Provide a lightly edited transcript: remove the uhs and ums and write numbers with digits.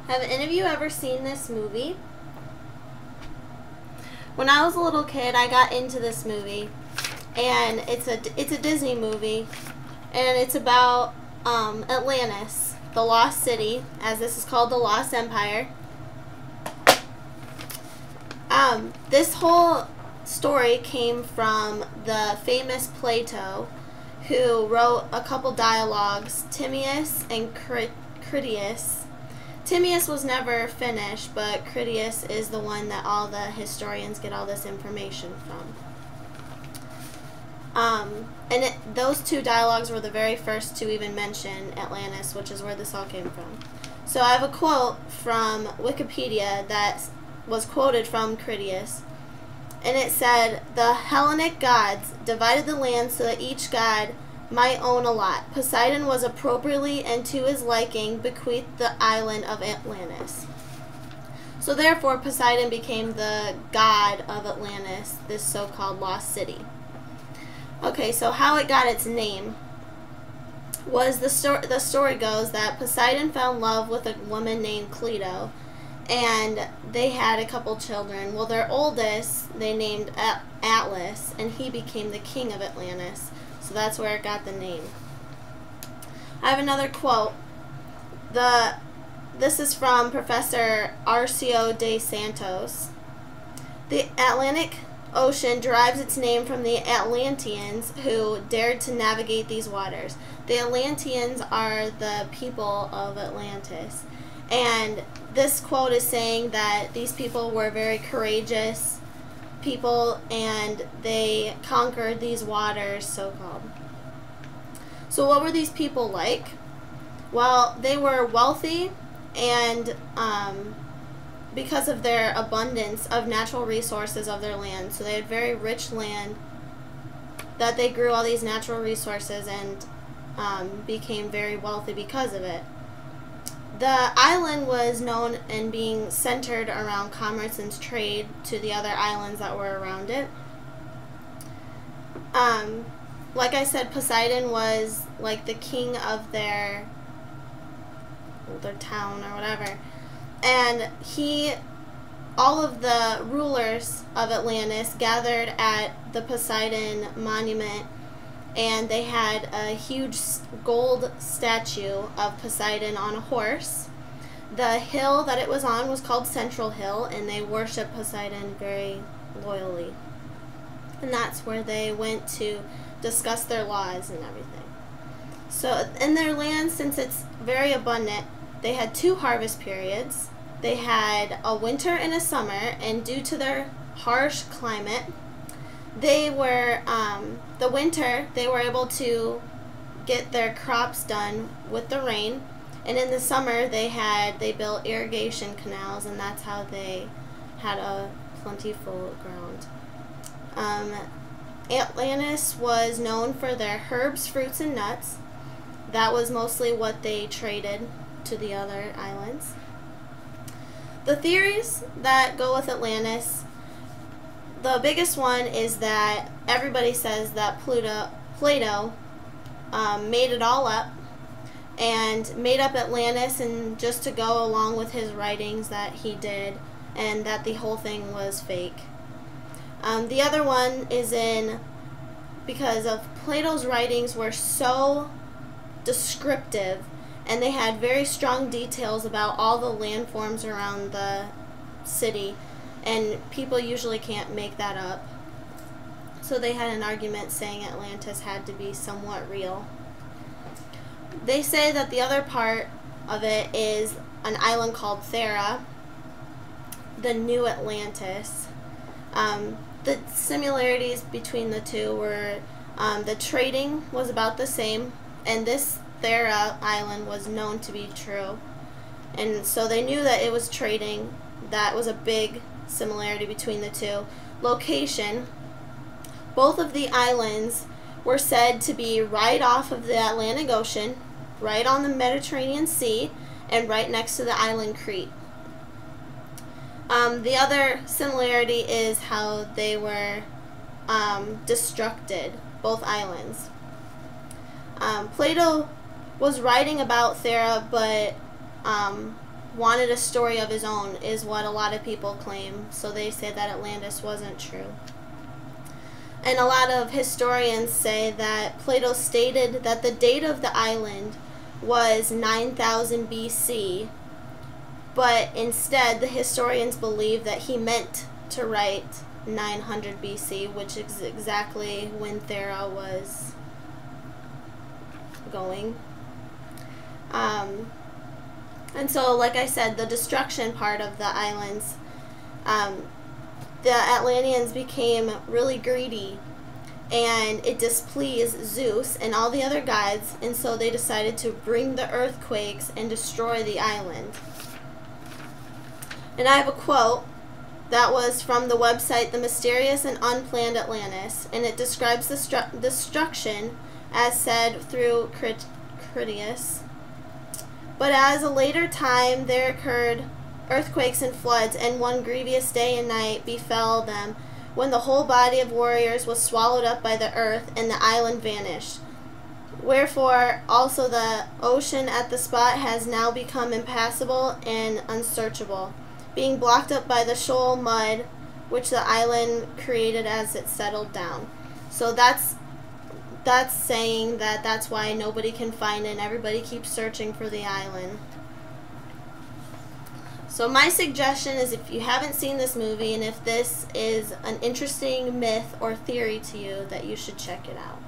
Have any of you ever seen this movie? When I was a little kid, I got into this movie, and it's a Disney movie, and it's about Atlantis, the Lost City, as this is called, the Lost Empire. This whole story came from the famous Plato, who wrote a couple dialogues, Timaeus and Critias. Timaeus was never finished, but Critias is the one that all the historians get all this information from. Those two dialogues were the very first to even mention Atlantis, which is where this all came from. So I have a quote from Wikipedia that was quoted from Critias, and it said, "The Hellenic gods divided the land so that each god might own a lot. Poseidon was appropriately and to his liking bequeathed the island of Atlantis." So therefore Poseidon became the god of Atlantis, this so-called lost city. Okay, so how it got its name was the story goes that Poseidon fell in love with a woman named Cleito, and they had a couple children. Well, their oldest they named Atlas, and he became the king of Atlantis. So that's where it got the name. I have another quote. This is from Professor Arcio de Santos. "The Atlantic Ocean derives its name from the Atlanteans who dared to navigate these waters." The Atlanteans are the people of Atlantis. And this quote is saying that these people were very courageous people and they conquered these waters, so-called. So what were these people like? Well, they were wealthy, and because of their abundance of natural resources of their land. So they had very rich land that they grew all these natural resources and became very wealthy because of it. The island was known in being centered around commerce and trade to the other islands that were around it. Like I said, Poseidon was like the king of their town or whatever. And all of the rulers of Atlantis gathered at the Poseidon monument, and they had a huge gold statue of Poseidon on a horse. The hill that it was on was called Central Hill, and they worshiped Poseidon very loyally. And that's where they went to discuss their laws and everything. So in their land, since it's very abundant, they had 2 harvest periods. They had a winter and a summer, and due to their harsh climate, they were, the winter, they were able to get their crops done with the rain, and in the summer they built irrigation canals, and that's how they had a plentiful ground. Atlantis was known for their herbs, fruits, and nuts. That was mostly what they traded to the other islands. The theories that go with Atlantis, the biggest one is that everybody says that Plato made it all up and made up Atlantis, and just to go along with his writings that he did, and that the whole thing was fake. The other one is because of Plato's writings were so descriptive, and they had very strong details about all the landforms around the city, and people usually can't make that up. So they had an argument saying Atlantis had to be somewhat real. They say that the other part of it is an island called Thera, the new Atlantis. The similarities between the two were the trading was about the same, and this Thera island was known to be true. And so they knew that it was trading. That was a big similarity between the two. Location. Both of the islands were said to be right off of the Atlantic Ocean, right on the Mediterranean Sea, and right next to the island Crete. The other similarity is how they were destructed, both islands. Plato was writing about Thera, but wanted a story of his own, is what a lot of people claim. So they say that Atlantis wasn't true. And a lot of historians say that Plato stated that the date of the island was 9000 BC, but instead the historians believe that he meant to write 900 BC, which is exactly when Thera was going. And so, like I said, the destruction part of the islands, the Atlanteans became really greedy, and it displeased Zeus and all the other gods, and so they decided to bring the earthquakes and destroy the island. And I have a quote that was from the website The Mysterious and Unplanned Atlantis, and it describes the destruction as said through Critias. But as a later time there occurred earthquakes and floods, and one grievous day and night befell them, when the whole body of warriors was swallowed up by the earth, and the island vanished. Wherefore also the ocean at the spot has now become impassable and unsearchable, being blocked up by the shoal mud which the island created as it settled down. So that's saying that that's why nobody can find it and everybody keeps searching for the island. So my suggestion is, if you haven't seen this movie and if this is an interesting myth or theory to you, that you should check it out.